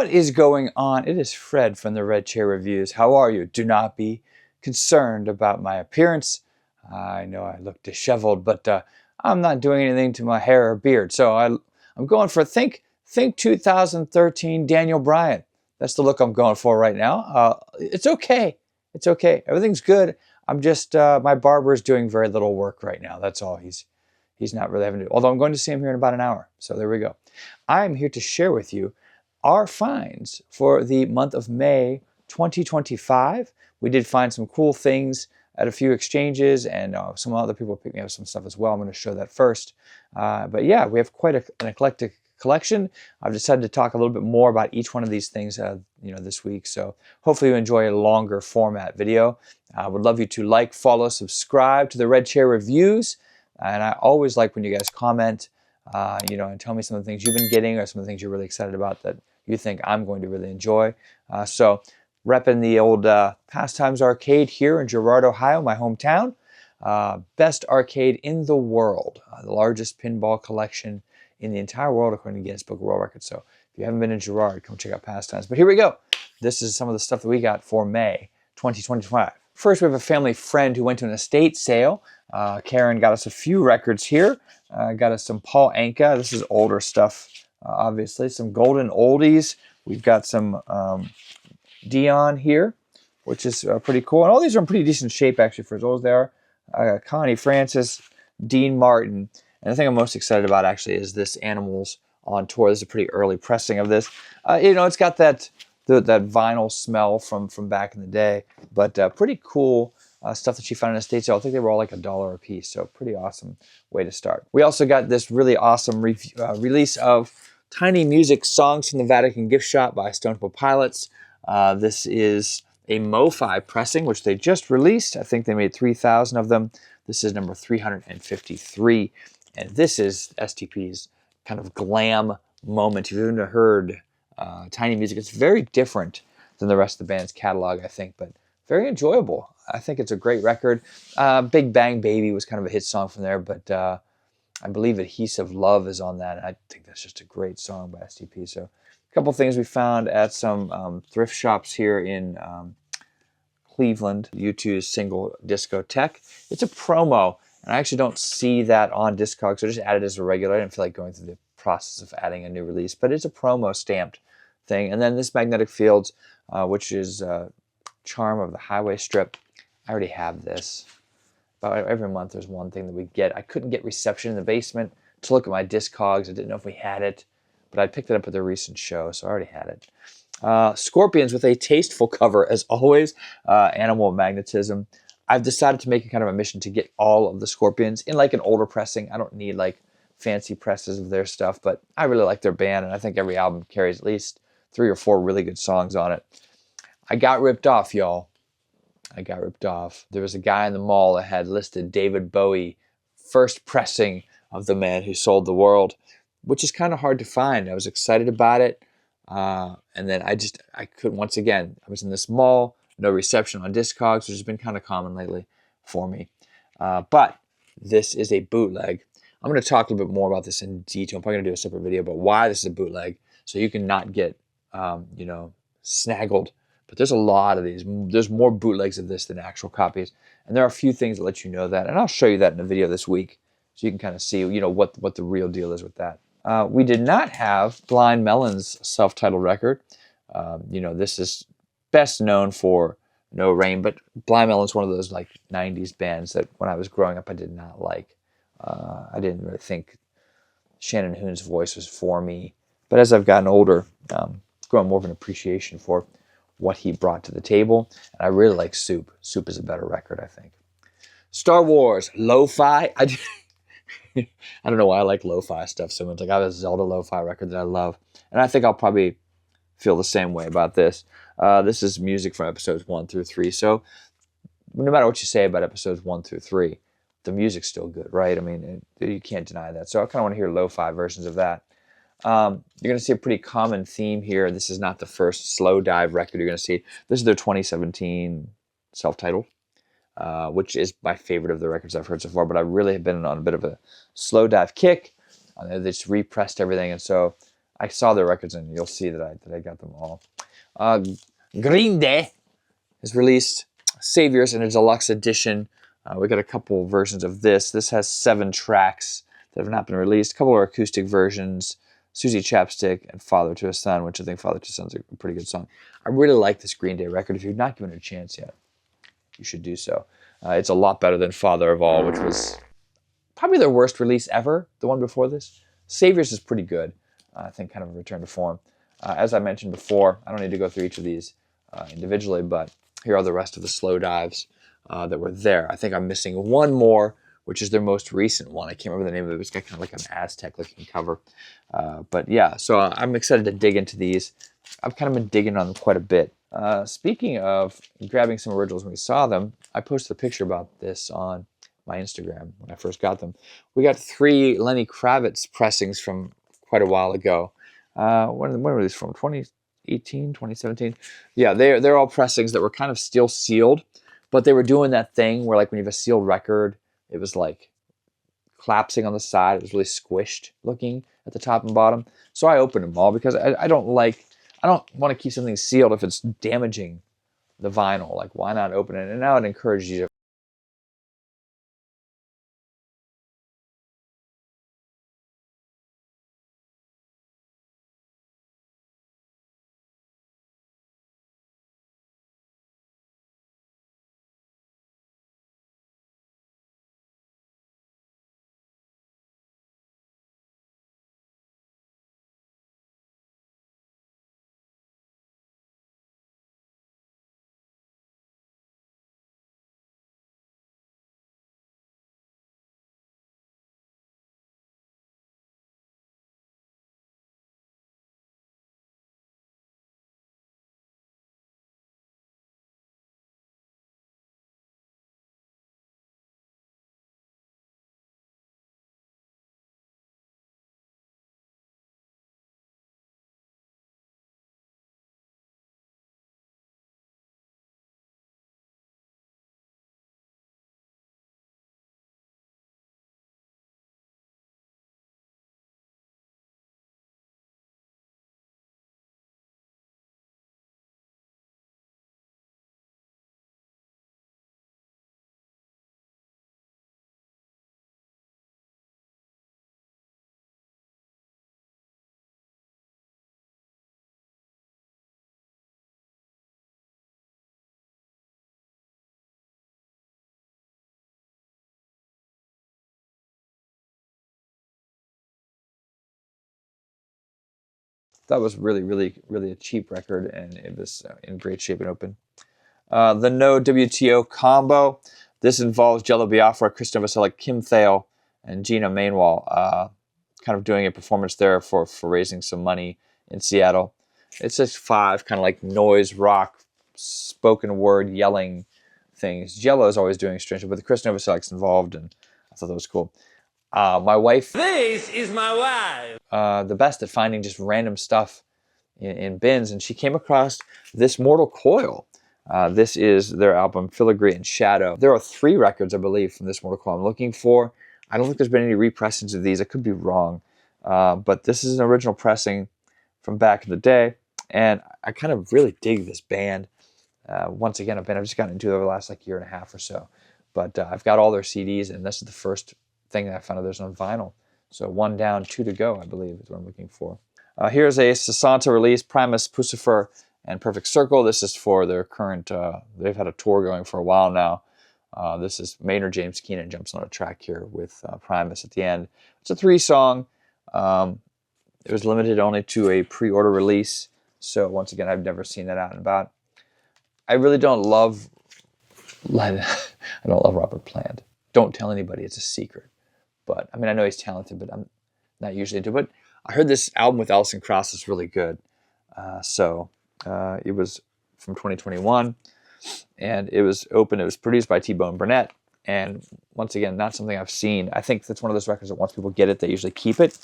What is going on? It is Fred from the Red Chair Reviews. How are you? Do not be concerned about my appearance. I know I look disheveled, but I'm not doing anything to my hair or beard. So I'm going for think 2013 Daniel Bryan. That's the look I'm going for right now. It's okay. It's okay. Everything's good. I'm just, my barber is doing very little work right now. That's all. He's not really having to do. Although I'm going to see him here in about an hour. So there we go. I'm here to share with you our finds for the month of May 2025. We did find some cool things at a few exchanges, and some other people picked me up some stuff as well. I'm going to show that first. But yeah, we have quite an eclectic collection. I've decided to talk a little bit more about each one of these things this week. So hopefully you enjoy a longer format video. I would love you to like, follow, subscribe to the Red Chair Reviews. And I always like when you guys comment, and tell me some of the things you've been getting or some of the things you're really excited about that you think I'm going to really enjoy. So repping the old Pastimes Arcade here in Girard, Ohio, my hometown. Best arcade in the world. The largest pinball collection in the entire world according to Guinness Book of World Records. So if you haven't been in Girard, come check out Pastimes. But here we go. This is some of the stuff that we got for May 2025. First, we have a family friend who went to an estate sale. Karen got us a few records here. Got us some Paul Anka. This is older stuff, obviously. Some golden oldies. We've got some Dion here, which is pretty cool. And all these are in pretty decent shape, actually, for as old as they are. Connie Francis, Dean Martin. And the thing I'm most excited about, actually, is this Animals on Tour. This is a pretty early pressing of this. It's got that vinyl smell from back in the day, but pretty cool stuff that she found in a estate sale. I think they were all like $1 a piece, so pretty awesome way to start. We also got this really awesome release of Tiny Music Songs from the Vatican Gift Shop by Stone Temple Pilots. This is a MoFi pressing, which they just released. I think they made 3,000 of them. This is number 353, and this is STP's kind of glam moment. If you've ever heard Tiny Music, it's very different than the rest of the band's catalog, I think, but very enjoyable. I think it's a great record. Big Bang Baby was kind of a hit song from there, but I believe Adhesive Love is on that, and I think that's just a great song by STP. So a couple things we found at some thrift shops here in Cleveland. U2's single Discotheque. It's a promo, and I actually don't see that on Discogs, so I just added it as a regular. I didn't feel like going through the process of adding a new release, but it's a promo stamped thing. And then this Magnetic Fields, which is Charm of the Highway Strip. I already have this. About every month there's one thing that we get. I couldn't get reception in the basement to look at my Discogs. I didn't know if we had it, but I picked it up at the recent show, so I already had it. Scorpions with a tasteful cover, as always. Animal Magnetism. I've decided to make it kind of a mission to get all of the Scorpions in like an older pressing. I don't need like fancy presses of their stuff, but I really like their band, and I think every album carries at least 3 or 4 really good songs on it. I got ripped off, y'all. I got ripped off. There was a guy in the mall that had listed David Bowie, first pressing of The Man Who Sold the World, which is kind of hard to find. I was excited about it, and then I couldn't. Once again, I was in this mall, no reception on Discogs, which has been kind of common lately for me. But this is a bootleg. I'm going to talk a little bit more about this in detail. I'm probably going to do a separate video about why this is a bootleg, so you can not get, snaggled. But there's a lot of these. There's more bootlegs of this than actual copies, and there are a few things that let you know that, and I'll show you that in a video this week, so you can kind of see, what the real deal is with that. We did not have Blind Melon's self-titled record. This is best known for No Rain, but Blind Melon's one of those like 90s bands that when I was growing up I did not like. I didn't really think Shannon Hoon's voice was for me. But as I've gotten older, grown more of an appreciation for what he brought to the table. And I really like Soup. Soup is a better record, I think. Star Wars, lo-fi. I don't know why I like lo-fi stuff so much. Like I have a Zelda lo-fi record that I love. And I think I'll probably feel the same way about this. This is music from episodes 1 through 3. So no matter what you say about episodes 1 through 3, the music's still good, right? I mean, you can't deny that. So I kind of want to hear lo-fi versions of that. You're going to see a pretty common theme here. This is not the first slow dive record you're going to see. This is their 2017 self-titled, which is my favorite of the records I've heard so far, but I really have been on a bit of a slow dive kick. They just repressed everything, and so I saw their records, and you'll see that I got them all. Green Day has released Saviors in a deluxe edition. We got a couple versions of this. This has 7 tracks that have not been released. A couple are acoustic versions. Susie Chapstick and Father to a Son, which I think Father to a Son is a pretty good song. I really like this Green Day record. If you've not given it a chance yet, you should do so. It's a lot better than Father of All, which was probably their worst release ever, the one before this. Saviors is pretty good. I think kind of a return to form. As I mentioned before, I don't need to go through each of these individually, but here are the rest of the slow dives that were there. I think I'm missing one more, which is their most recent one. I can't remember the name of it. It's got kind of like an Aztec-looking cover. But yeah, so I'm excited to dig into these. I've kind of been digging on them quite a bit. Speaking of grabbing some originals when we saw them, I posted a picture about this on my Instagram when I first got them. We got 3 Lenny Kravitz pressings from quite a while ago. When were these from? 2018, 2017? Yeah, they're all pressings that were kind of still sealed, but they were doing that thing where, like, when you have a sealed record, it was like collapsing on the side. It was really squished looking at the top and bottom. So I opened them all because I don't want to keep something sealed if it's damaging the vinyl. Like, why not open it? And now it encourages you to. That was really, really, really a cheap record, and it was in great shape and open. The No WTO combo. This involves Jello Biafra, Kristen Novoselic, Kim Thale, and Gina Mainwall, kind of doing a performance there for raising some money in Seattle. It's just 5 kind of like noise rock, spoken word, yelling things. Jello is always doing strange, but the Kristen Novoselic's involved, and I thought that was cool. My wife. This is my wife. The best at finding just random stuff in bins, and she came across this Mortal Coil. This is their album Filigree and Shadow. There are 3 records, I believe, from this Mortal Coil I'm looking for. I don't think there's been any repressings of these. I could be wrong. But this is an original pressing from back in the day, and I kind of really dig this band. Once again, I've just gotten into it over the last year and a half or so. But I've got all their CDs, and this is the first thing that I found out there's on vinyl. So 1 down, 2 to go, I believe, is what I'm looking for. Here's a Sasanta release, Primus, Pucifer, and Perfect Circle. This is for their current, they've had a tour going for a while now. This is Maynard James Keenan jumps on a track here with Primus at the end. It's a 3-song. It was limited only to a pre-order release. So once again, I've never seen that out and about. I really don't love, I don't love Robert Plant. Don't tell anybody, it's a secret. But, I mean, I know he's talented, but I'm not usually into it. But I heard this album with Alison Krauss is really good. It was from 2021, and it was open. It was produced by T-Bone Burnett. And once again, not something I've seen. I think that's one of those records that once people get it, they usually keep it.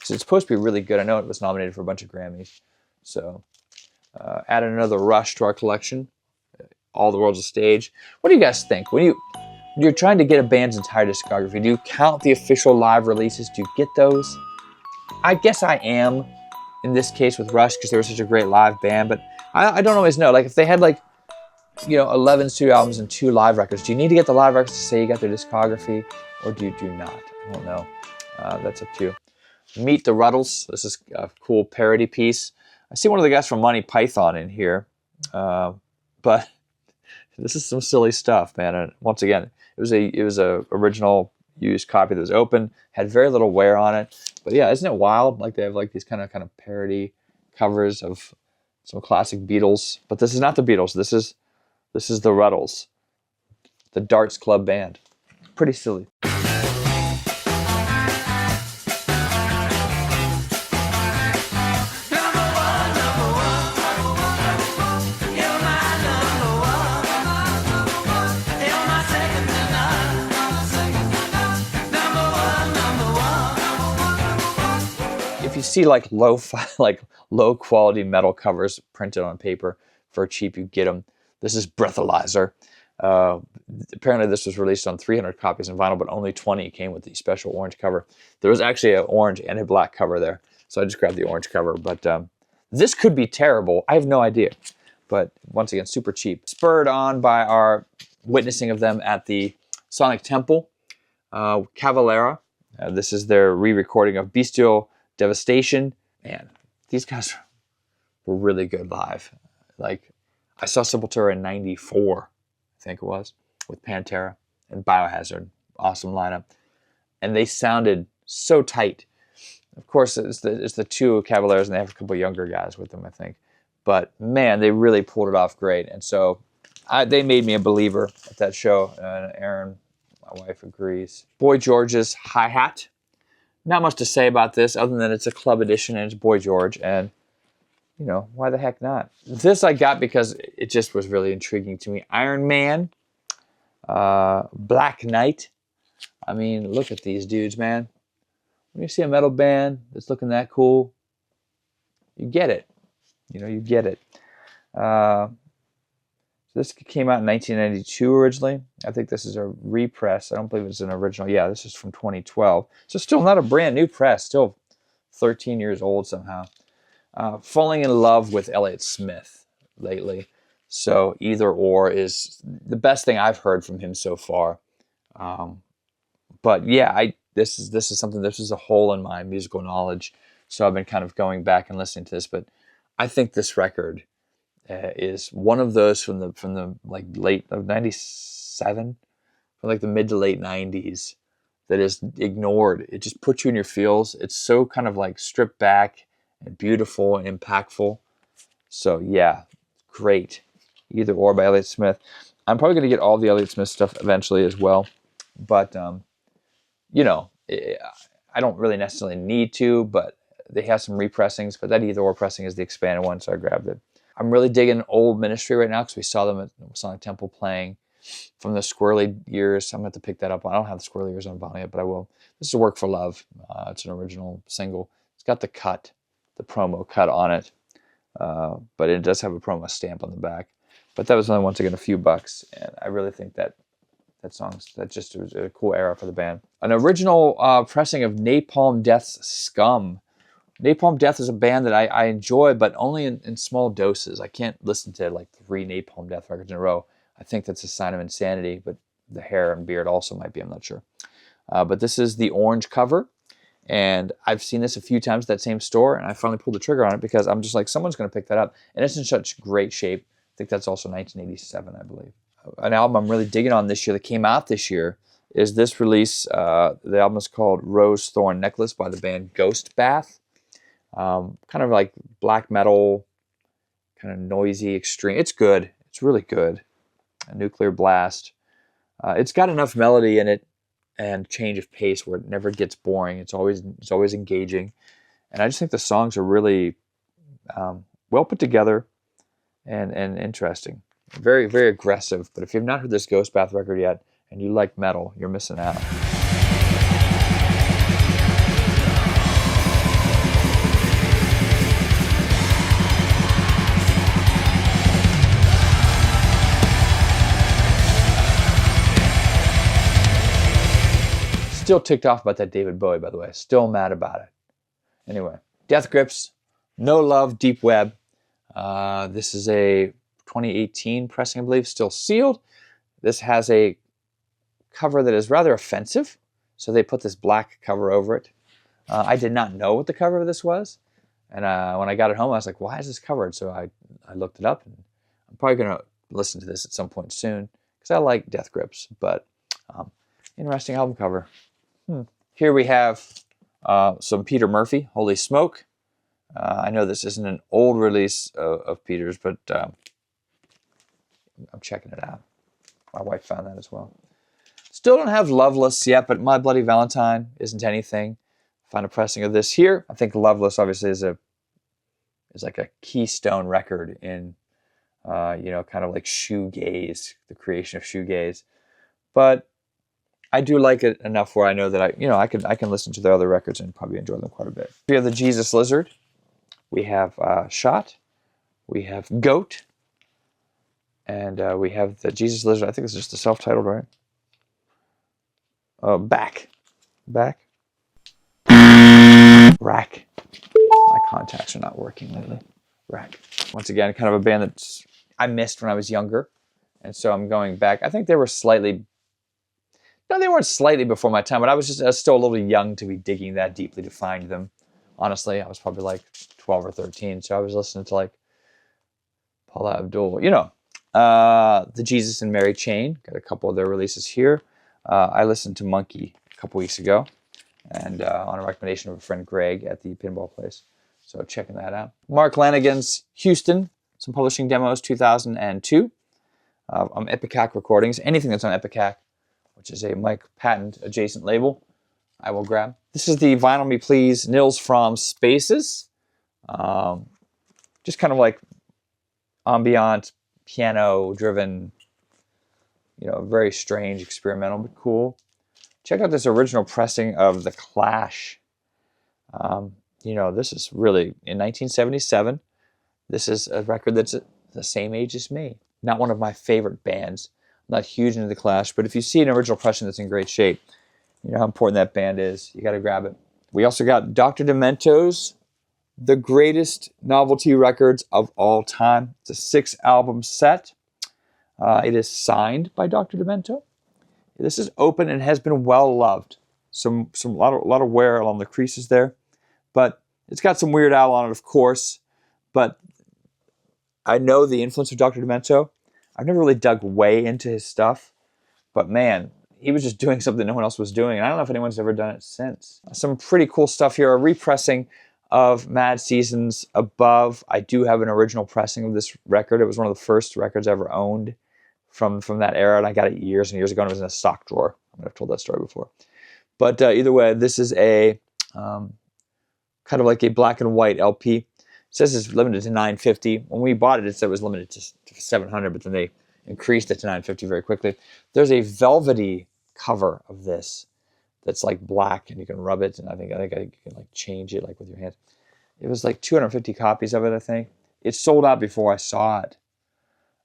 So it's supposed to be really good. I know it was nominated for a bunch of Grammys. So added another Rush to our collection. All the World's a Stage. What do you guys think? When you're trying to get a band's entire discography, do you count the official live releases? Do you get those? I guess I am, in this case with Rush because they were such a great live band, but I don't always know. Like if they had like, 11 studio albums and 2 live records, do you need to get the live records to say you got their discography, or do you do not? I don't know. That's up to you. Meet the Ruddles. This is a cool parody piece. I see one of the guys from Monty Python in here, but this is some silly stuff, man. And once again, it was a original used copy that was open, had very little wear on it. But yeah, isn't it wild? Like they have like these kind of parody covers of some classic Beatles. But this is not the Beatles. This is the Ruddles, the Darts Club Band. Pretty silly. If you see like low quality metal covers printed on paper for cheap, you get them. This is Breathalyzer. Apparently this was released on 300 copies in vinyl, but only 20 came with the special orange cover. There was actually an orange and a black cover there, so I just grabbed the orange cover. But this could be terrible. I have no idea. But once again, super cheap. Spurred on by our witnessing of them at the Sonic Temple, Cavalera. This is their re-recording of Bestial Devastation. Man, these guys were really good live. Like, I saw Sepultura in '94, I think it was, with Pantera and Biohazard. Awesome lineup. And they sounded so tight. Of course, it's the 2 Cavaleras, and they have a couple younger guys with them, I think. But, man, they really pulled it off great. And so they made me a believer at that show. And Erin, my wife, agrees. Boy George's hi-hat. Not much to say about this other than it's a club edition and it's Boy George. And why the heck not? This I got because it just was really intriguing to me. Iron Man, Black Knight. I mean, look at these dudes, man. When you see a metal band that's looking that cool, you get it. You get it. So this came out in 1992 originally. I think this is a repress. I don't believe it's an original. Yeah, this is from 2012. So still not a brand new press. Still 13 years old somehow. Falling in love with Elliott Smith lately. So Either Or is the best thing I've heard from him so far. But yeah, this is something, this is a hole in my musical knowledge. So I've been kind of going back and listening to this. But I think this record is one of those from the like late of '97, from like the mid to late '90s, that is ignored. It just puts you in your feels. It's so kind of like stripped back and beautiful and impactful. So yeah, great. Either Or by Elliott Smith. I'm probably going to get all the Elliott Smith stuff eventually as well. But, I don't really necessarily need to, but they have some repressings. But that Either Or pressing is the expanded one, so I grabbed it. I'm really digging Old Ministry right now because we saw them at Sonic Temple playing from the Squirrely years. I'm going to have to pick that up. I don't have the Squirrely years on vinyl yet, but I will. This is Work for Love. It's an original single. It's got the promo cut on it, but it does have a promo stamp on the back. But that was only, once again, a few bucks, and I really think that just was a cool era for the band. An original pressing of Napalm Death's Scum. Napalm Death is a band that I enjoy, but only in small doses. I can't listen to like 3 Napalm Death records in a row. I think that's a sign of insanity, but the hair and beard also might be, I'm not sure. But this is the orange cover, and I've seen this a few times at that same store, and I finally pulled the trigger on it because I'm just like, someone's going to pick that up. And it's in such great shape. I think that's also 1987, I believe. An album I'm really digging on this year that came out this year is this release. The album is called Rose Thorn Necklace by the band Ghost Bath. Kind of like black metal, kind of noisy, extreme. It's good. It's really good. A Nuclear Blast. It's got enough melody in it and change of pace where it never gets boring. It's always engaging. And I just think the songs are really well put together and interesting. Very, very aggressive. But if you've not heard this Ghost Bath record yet and you like metal, you're missing out. Still ticked off about that David Bowie, by the way. Still mad about it. Anyway, Death Grips, No Love, Deep Web. This is a 2018 pressing, I believe, still sealed. This has a cover that is rather offensive, so they put this black cover over it. I did not know what the cover of this was, and when I got it home, I was like, why is this covered? So I looked it up, and I'm probably going to listen to this at some point soon, because I like Death Grips, but interesting album cover. Here we have some Peter Murphy, Holy Smoke. I know this isn't an old release of Peter's, but I'm checking it out. My wife found that as well. Still don't have Loveless yet, but My Bloody Valentine isn't anything. Find a pressing of this here. I think Loveless obviously is like a keystone record in kind of like shoegaze, the creation of shoegaze. But I do like it enough where I know that I can listen to their other records and probably enjoy them quite a bit. We have the Jesus Lizard. We have Shot. We have Goat. And we have the Jesus Lizard. I think this is just a self-titled, right? Back. Rack. My contacts are not working lately. Rack. Once again, kind of a band that I missed when I was younger. And so I'm going back. I think they were slightly... No, they weren't slightly before my time, but I was still a little young to be digging that deeply to find them. Honestly, I was probably like 12 or 13, so I was listening to like Paula Abdul. The Jesus and Mary Chain. Got a couple of their releases here. I listened to Monkey a couple weeks ago, and on a recommendation of a friend Greg at the pinball place. So checking that out. Mark Lanigan's Houston, some publishing demos, 2002. Epicac Recordings. Anything that's on Epicac, which is a Mike Patent adjacent label, I will grab. This is the Vinyl Me Please Nils Fromm Spaces. Just kind of like ambient, piano-driven, very strange, experimental, but cool. Check out this original pressing of The Clash. This is really, in 1977, this is a record that's the same age as me. Not one of my favorite bands. I'm not huge into The Clash, but if you see an original pressing that's in great shape, you know how important that band is. You got to grab it. We also got Dr. Demento's The Greatest Novelty Records of All Time. It's a 6-album set. It is signed by Dr. Demento. This is open and has been well loved. A lot of wear along the creases there, but it's got some Weird Al on it, of course. But I know the influence of Dr. Demento. I've never really dug way into his stuff, but man, he was just doing something no one else was doing, and I don't know if anyone's ever done it since. Some pretty cool stuff here. A repressing of Mad Seasons Above. I do have an original pressing of this record. It was one of the first records I ever owned from that era, and I got it years and years ago, and it was in a stock drawer. I might have told that story before. But either way, this is a kind of like a black and white LP. It says it's limited to 950. When we bought it, it said it was limited to 700, but then they increased it to 950 very quickly. There's a velvety cover of this that's like black, and you can rub it, and I think you can like change it like with your hands. It was like 250 copies of it, I think. It sold out before I saw it.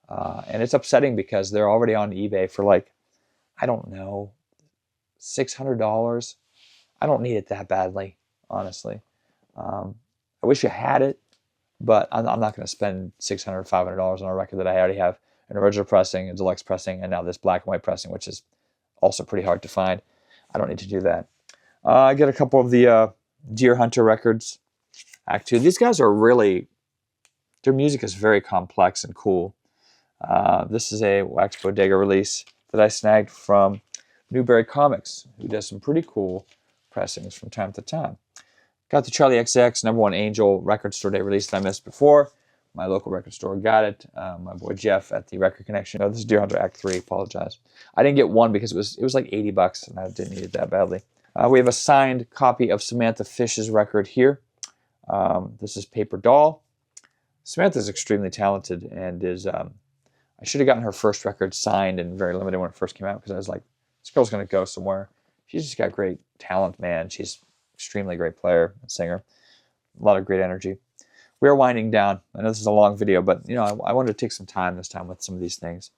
And it's upsetting because they're already on eBay for like, I don't know, $600. I don't need it that badly, honestly. I wish I had it, but I'm not going to spend $600, $500 on a record that I already have an original pressing, a deluxe pressing, and now this black and white pressing, which is also pretty hard to find. I don't need to do that. I get a couple of the Deer Hunter records, Act 2. These guys are really, their music is very complex and cool. This is a Wax Bodega release that I snagged from Newberry Comics, who does some pretty cool pressings from time to time. Got the Charlie XX #1 Angel Record Store Day release that I missed before. My local record store got it. My boy Jeff at the Record Connection. Oh, this is Deer Hunter Act 3. Apologize. I didn't get one because it was like $80, and I didn't need it that badly. We have a signed copy of Samantha Fish's record here. This is Paper Doll. Samantha is extremely talented and is. I should have gotten her first record signed and very limited when it first came out because I was like, this girl's going to go somewhere. She's just got great talent, man. She's extremely great player and singer. A lot of great energy. We are winding down. I know this is a long video, but I wanted to take some time this time with some of these things.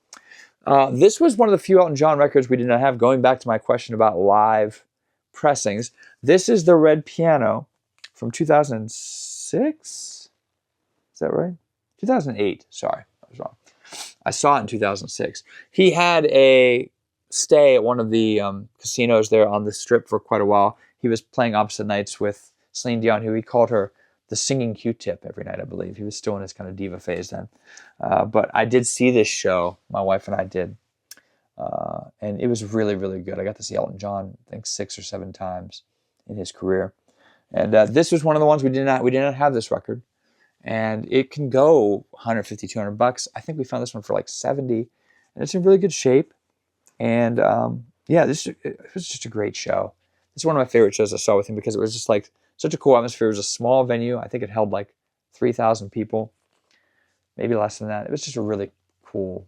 This was one of the few Elton John records we did not have. Going back to my question about live pressings, this is the Red Piano from 2006. Is that right? 2008. Sorry, I was wrong. I saw it in 2006. He had a stay at one of the casinos there on the Strip for quite a while. He was playing opposite nights with Celine Dion, who he called her the singing Q-tip every night, I believe. He was still in his kind of diva phase then. But I did see this show. My wife and I did. And it was really, really good. I got to see Elton John, I think 6 or 7 times in his career. And this was one of the ones we did not have this record. And it can go 150, 200 bucks. I think we found this one for like 70, and it's in really good shape. And yeah, it was just a great show. It's one of my favorite shows I saw with him because it was just like such a cool atmosphere. It was a small venue. I think it held like 3,000 people, maybe less than that. It was just a really cool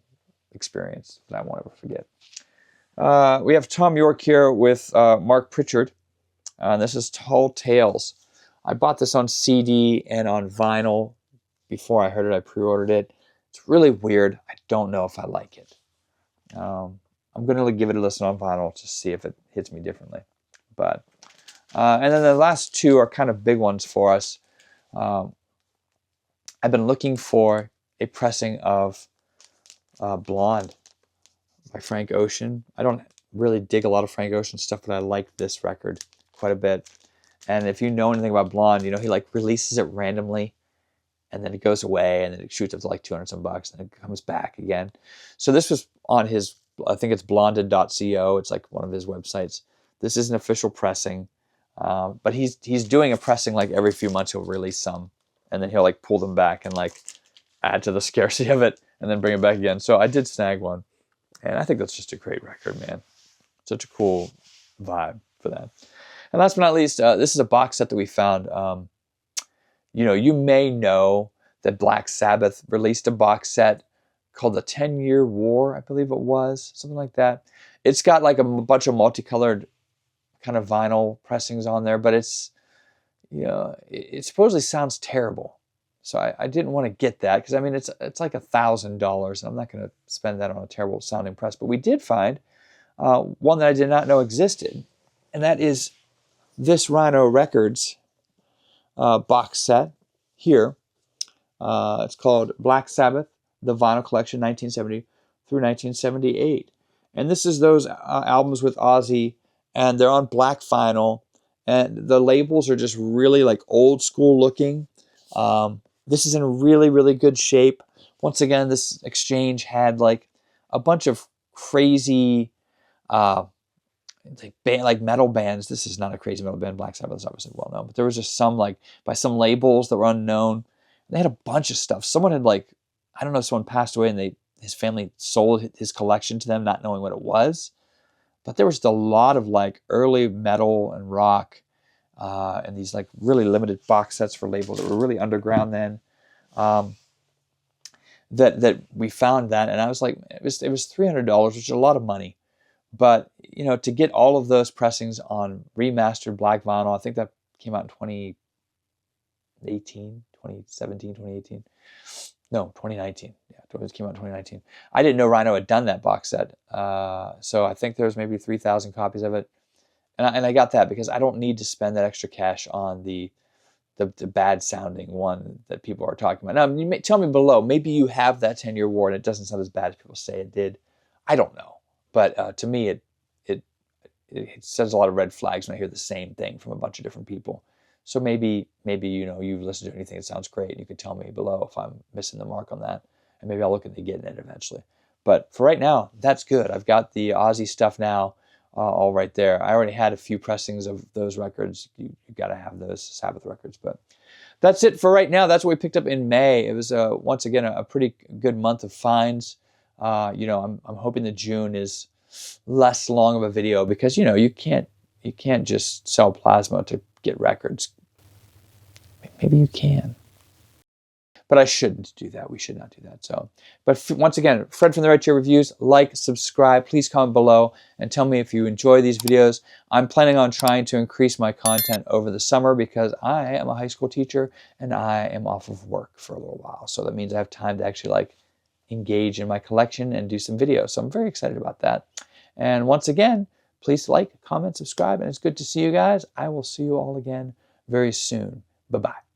experience that I won't ever forget. We have Tom York here with Mark Pritchard. This is Tall Tales. I bought this on CD and on vinyl before I heard it. I pre-ordered it. It's really weird. I don't know if I like it. I'm going to give it a listen on vinyl to see if it hits me differently. But and then the last two are kind of big ones for us. I've been looking for a pressing of Blonde by Frank Ocean. I don't really dig a lot of Frank Ocean stuff, but I like this record quite a bit. And if you know anything about Blonde, you know he like releases it randomly, and then it goes away, and then it shoots up to like 200 some bucks, and then it comes back again. So this was on his, I think it's blonded.co. It's like one of his websites. This is an official pressing, but he's doing a pressing like every few months. He'll release some, and then he'll like pull them back and like add to the scarcity of it, and then bring it back again. So I did snag one, and I think that's just a great record, man. Such a cool vibe for that. And last but not least, this is a box set that we found. You know, you may know that Black Sabbath released a box set called the 10-Year War, I believe it was, something like that. It's got like a bunch of multicolored kind of vinyl pressings on there, but it's, you know, it supposedly sounds terrible. So I didn't want to get that because, I mean, it's like $1,000, and I'm not going to spend that on a terrible sounding press. But we did find one that I did not know existed, and that is this Rhino Records box set here. It's called Black Sabbath, the Vinyl Collection, 1970 through 1978. And this is those albums with Ozzy, and they're on black vinyl, and the labels are just really like old school looking. This is in really, really good shape. Once again, this exchange had like a bunch of crazy like metal bands. This is not a crazy metal band. Black Sabbath is obviously well known, but there was just some like by some labels that were unknown. They had a bunch of stuff. Someone had like, I don't know, someone passed away and his family sold his collection to them, not knowing what it was. But there was just a lot of like early metal and rock, and these like really limited box sets for labels that were really underground then. That we found that, and I was like, it was $300, which is a lot of money. But, you know, to get all of those pressings on remastered black vinyl, I think that came out in 2018, 2017, 2018. No, 2019. Yeah, it came out in 2019. I didn't know Rhino had done that box set. So I think there's maybe 3,000 copies of it. And I got that because I don't need to spend that extra cash on the bad sounding one that people are talking about. Now, you may tell me below, maybe you have that 10-Year War and it doesn't sound as bad as people say it did. I don't know. But to me, it says a lot of red flags when I hear the same thing from a bunch of different people. So maybe you know you've listened to anything that sounds great, and you can tell me below if I'm missing the mark on that, and maybe I'll look into getting it eventually. But for right now, that's good. I've got the Ozzy stuff now, all right there. I already had a few pressings of those records. You got to have those Sabbath records, but that's it for right now. That's what we picked up in May. It was once again a pretty good month of finds. You know, I'm hoping that June is less long of a video because, you know, you can't just sell plasma to get records. Maybe you can, but I shouldn't do that. We should not do that. So, but once again, Fred from the Red Chair Reviews. Like, subscribe, please comment below and tell me if you enjoy these videos. I'm planning on trying to increase my content over the summer because I am a high school teacher and I am off of work for a little while. So that means I have time to actually like engage in my collection and do some videos. So I'm very excited about that. And once again, please like, comment, subscribe, and it's good to see you guys. I will see you all again very soon. Bye-bye.